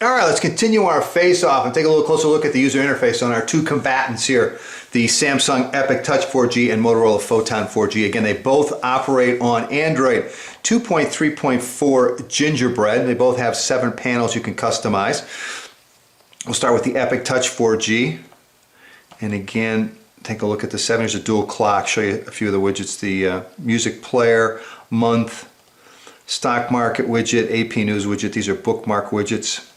All right, let's continue our face-off and take a little closer look at the user interface on our two combatants here, the Samsung Epic Touch 4G and Motorola Photon 4G. Again, they both operate on Android 2.3.4 Gingerbread. They both have 7 panels you can customize. We'll start with the Epic Touch 4G. And again, take a look at the settings. There's a dual clock. Show you a few of the widgets. The music player, month, stock market widget, AP news widget. These are bookmark widgets.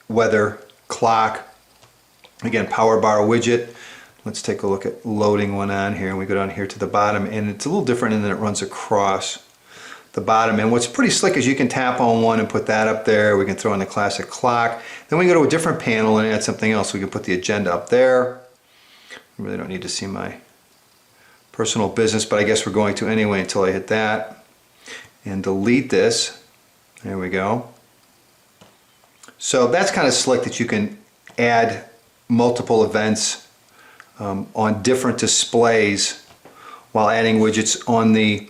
Weather, clock, again power bar widget. Let's take a look at loading one on here, and we go down here to the bottom, and it's a little different in that it runs across the bottom. And what's pretty slick is you can tap on one and put that up there. We can throw in the classic clock. Then we go to a different panel and add something else. We can put the agenda up there. I really don't need to see my personal business, but I guess we're going to anyway until I hit that and delete this. There we go. So that's kind of slick that you can add multiple events on different displays while adding widgets. On the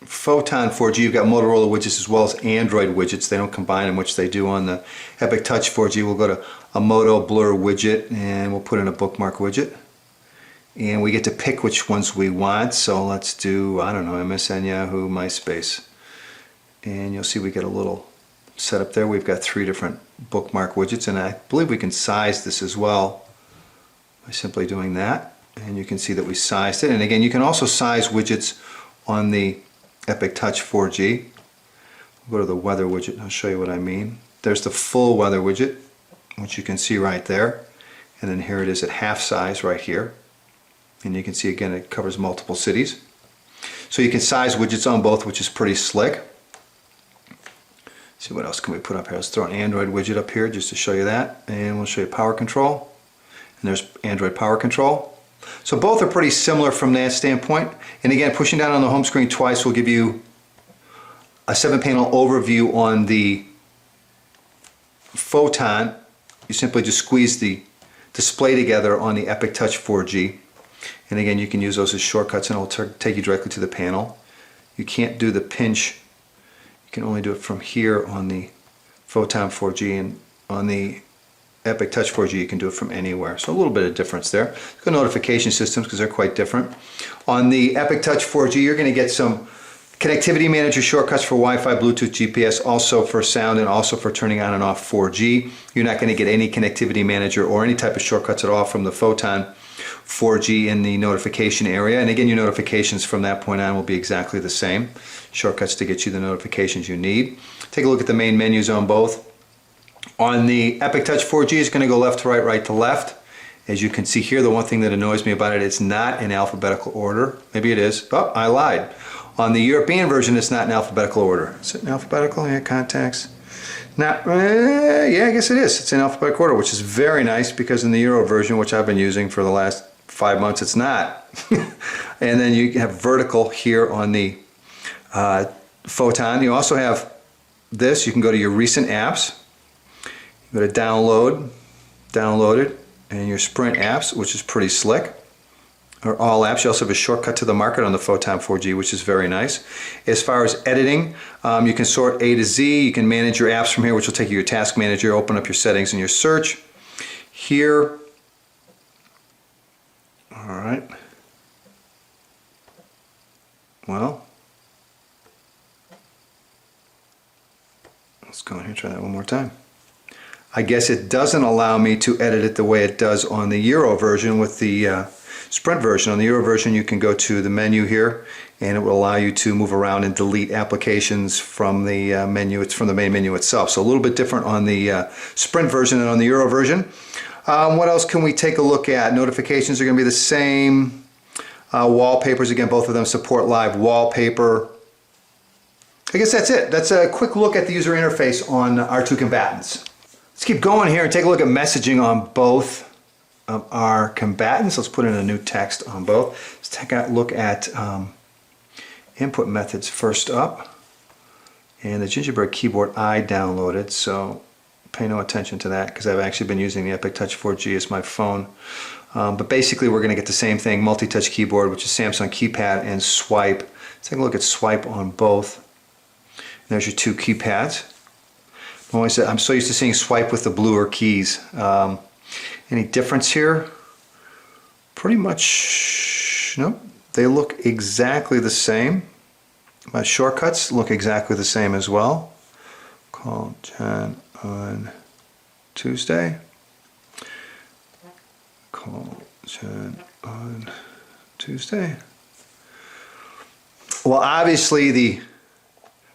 Photon 4G, you've got Motorola widgets as well as Android widgets. They don't combine them, which they do on the Epic Touch 4G. We'll go to a Moto Blur widget, and we'll put in a bookmark widget. And we get to pick which ones we want. So let's do, I don't know, MSN, Yahoo, MySpace. And you'll see we get a little setup there. We've got 3 different bookmark widgets, and I believe we can size this as well by simply doing that. And you can see that we sized it. And again, you can also size widgets on the Epic Touch 4G. We'll go to the weather widget and I'll show you what I mean. There's the full weather widget, which you can see right there. And then here it is at half size right here. And you can see again it covers multiple cities. So you can size widgets on both, which is pretty slick. See what else can we put up here. Let's throw an Android widget up here just to show you that. And we'll show you power control. And there's Android power control. So both are pretty similar from that standpoint. And again, pushing down on the home screen twice will give you a 7-panel overview on the Photon. You simply just squeeze the display together on the Epic Touch 4G. And again, you can use those as shortcuts and it will take you directly to the panel. You can't do the pinch. You can only do it from here on the Photon 4G, and on the Epic Touch 4G you can do it from anywhere. So a little bit of difference there. Let's go to notification systems because they're quite different. On the Epic Touch 4G you're going to get some connectivity manager shortcuts for Wi-Fi, Bluetooth, GPS, also for sound and also for turning on and off 4G. You're not going to get any connectivity manager or any type of shortcuts at all from the Photon 4G in the notification area. And again, your notifications from that point on will be exactly the same. Shortcuts to get you the notifications you need. Take a look at the main menus on both. On the Epic Touch 4G, it's going to go left to right, right to left. As you can see here, the one thing that annoys me about it, it's not in alphabetical order. Maybe it is. Oh, I lied. On the European version, it's not in alphabetical order. Is it in alphabetical? Yeah, contacts. Not, yeah, I guess it is. It's in alphabetical order, which is very nice because in the Euro version, which I've been using for the last 5 months, it's not. And then you have vertical here on the Photon. You also have this. You can go to your recent apps. You go to download, downloaded, and your Sprint apps, which is pretty slick. Or all apps. You also have a shortcut to the market on the Photon 4G, which is very nice. As far as editing, you can sort A to Z. You can manage your apps from here, which will take you to your task manager, open up your settings and your search. Here, all right. Well, let's go in here and try that one more time. I guess it doesn't allow me to edit it the way it does on the Euro version with the Sprint version. On the Euro version you can go to the menu here and it will allow you to move around and delete applications from the menu. It's from the main menu itself. So a little bit different on the Sprint version than on the Euro version. What else can we take a look at? Notifications are going to be the same. Wallpapers, again, both of them support live wallpaper. I guess that's it. That's a quick look at the user interface on our two combatants. Let's keep going here and take a look at messaging on both of our combatants. Let's put in a new text on both. Let's take a look at input methods first up. And the Gingerbread keyboard I downloaded, so pay no attention to that because I've actually been using the Epic Touch 4G as my phone. But basically we're going to get the same thing, multi-touch keyboard, which is Samsung keypad and swipe. Let's take a look at swipe on both. And There's your two keypads. I'm so used to seeing swipe with the bluer keys. Any difference here? Pretty much, nope. They look exactly the same. My shortcuts look exactly the same as well. Call John on Tuesday. Call John on Tuesday. Well, obviously the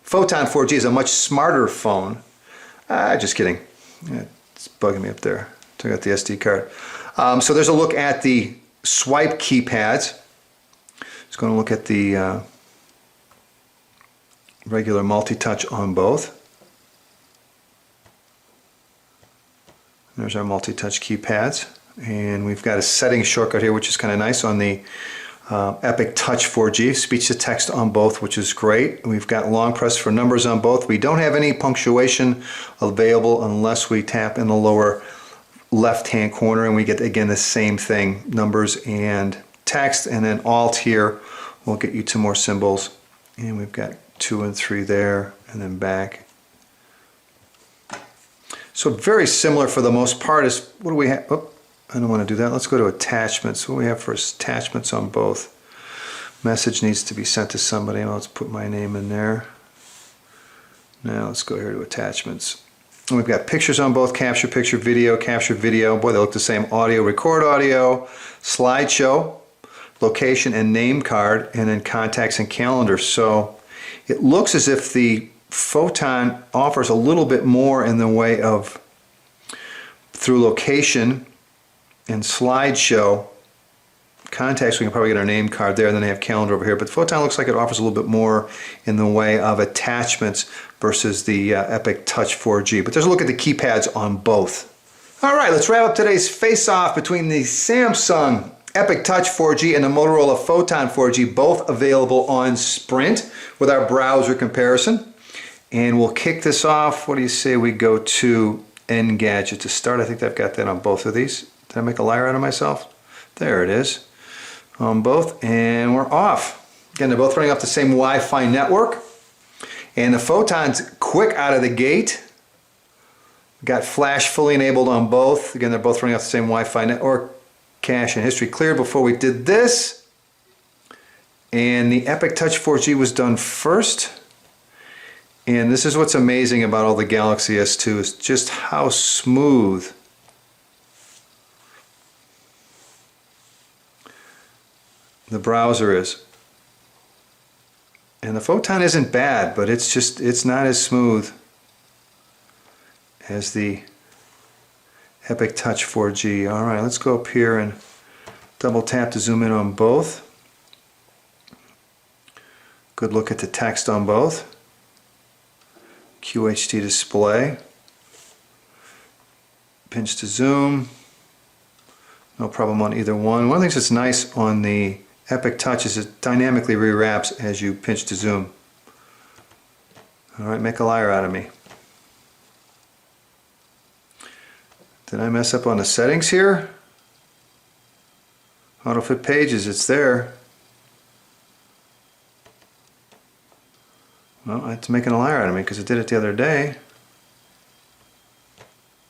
Photon 4G is a much smarter phone. Just kidding. Yeah, it's bugging me up there. Took out the SD card. So there's a look at the swipe keypads. Just going to look at the regular multi-touch on both. There's our multi-touch keypads. And we've got a settings shortcut here, which is kind of nice on the Epic Touch 4G. Speech to text on both, which is great. We've got long press for numbers on both. We don't have any punctuation available unless we tap in the lower left-hand corner, and we get, again, the same thing, numbers and text. And then Alt here will get you to more symbols. And we've got 2 and 3 there, and then back. So very similar for the most part. Is what do we have? Oh, I don't want to do that. Let's go to attachments. What do we have for attachments on both? Message needs to be sent to somebody. Let's put my name in there. Now let's go here to attachments. And we've got pictures on both, capture picture, video, capture video. Boy, they look the same. Audio, record audio, slideshow, location and name card, and then contacts and calendar. So it looks as if the Photon offers a little bit more in the way of through location and slideshow. Contacts, we can probably get our name card there, and then they have calendar over here. But Photon looks like it offers a little bit more in the way of attachments versus the Epic Touch 4G. But there's a look at the keypads on both. All right, let's wrap up today's face-off between the Samsung Epic Touch 4G and the Motorola Photon 4G, both available on Sprint, with our browser comparison. And we'll kick this off. What do you say we go to Engadget to start? I think I've got that on both of these. Did I make a liar out of myself? There it is. On both, and we're off. Again, they're both running off the same Wi-Fi network. And the Photon's quick out of the gate. Got flash fully enabled on both. Again, they're both running off the same Wi-Fi network. Cache and history cleared before we did this. And the Epic Touch 4G was done first. And this is what's amazing about all the Galaxy S2 is just how smooth the browser is. And the Photon isn't bad, but it's not as smooth as the Epic Touch 4G. All right, let's go up here and double tap to zoom in on both. Good look at the text on both. QHD display. Pinch to zoom. No problem on either one. One of the things that's nice on the Epic Touch is it dynamically rewraps as you pinch to zoom. All right, make a liar out of me. Did I mess up on the settings here? Autofit pages, it's there. Well, it's making a liar out of me because it did it the other day.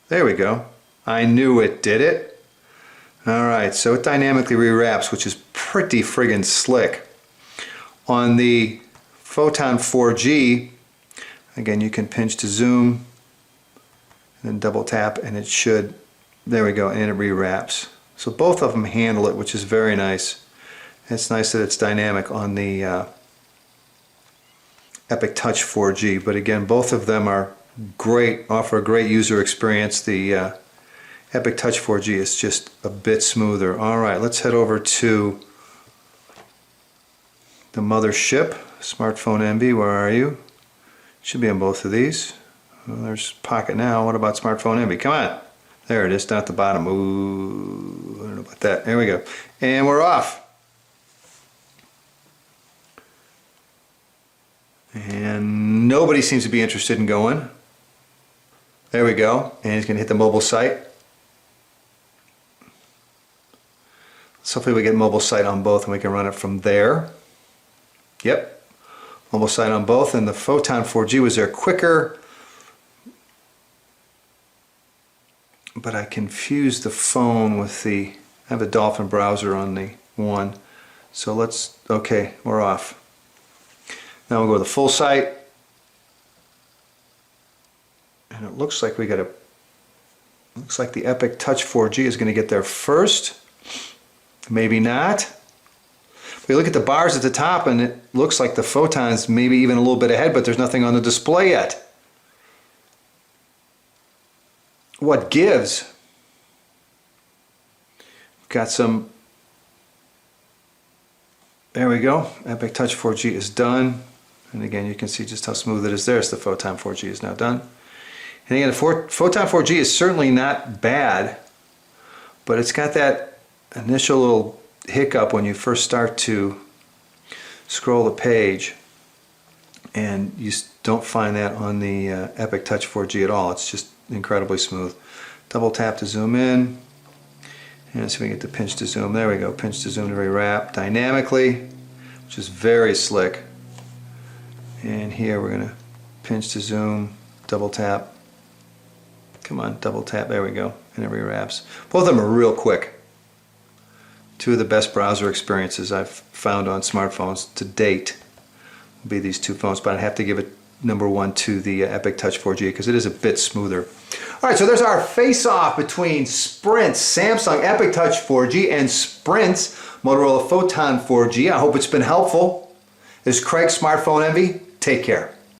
There we go. I knew it did it. Alright, so it dynamically rewraps, which is pretty friggin' slick. On the Photon 4G, again, you can pinch to zoom and then double tap and it should, there we go, and it rewraps. So both of them handle it, which is very nice. It's nice that it's dynamic on the Epic Touch 4G, but again, both of them are great, offer a great user experience. The Epic Touch 4G is just a bit smoother. Alright, let's head over to the mothership, Smartphoneenvy. Where are you? Should be on both of these. Well, there's Pocket now. What about Smartphoneenvy? Come on. There it is, down at the bottom. Ooh, I don't know about that. There we go. And we're off. And nobody seems to be interested in going. There we go. And he's going to hit the mobile site. So hopefully we get mobile site on both and we can run it from there. Yep. almost sight on both, and the Photon 4G was there quicker. But I confused the phone with the, I have a Dolphin browser on the one. So let's, okay, we're off. Now we'll go to the full sight. And it looks like we got a, looks like the Epic Touch 4G is going to get there first. Maybe not. We look at the bars at the top and it looks like the Photon's maybe even a little bit ahead, but there's nothing on the display yet. What gives? Got some, there we go. Epic Touch 4G is done. And again, you can see just how smooth it is there. So the Photon 4G is now done. And again, the Photon 4G is certainly not bad, but it's got that initial little hiccup when you first start to scroll the page, and you don't find that on the Epic Touch 4G at all. It's just incredibly smooth. Double tap to zoom in, and so we get the pinch to zoom. There we go, pinch to zoom to rewrap dynamically, which is very slick. And here we're going to pinch to zoom, double tap. Come on, double tap, there we go, and it rewraps. Both of them are real quick. Two of the best browser experiences I've found on smartphones to date will be these two phones, but I have to give it number one to the Epic Touch 4G because it is a bit smoother. All right, so there's our face-off between Sprint's Samsung Epic Touch 4G and Sprint's Motorola Photon 4G. I hope it's been helpful. This is Craig, Smartphone Envy. Take care.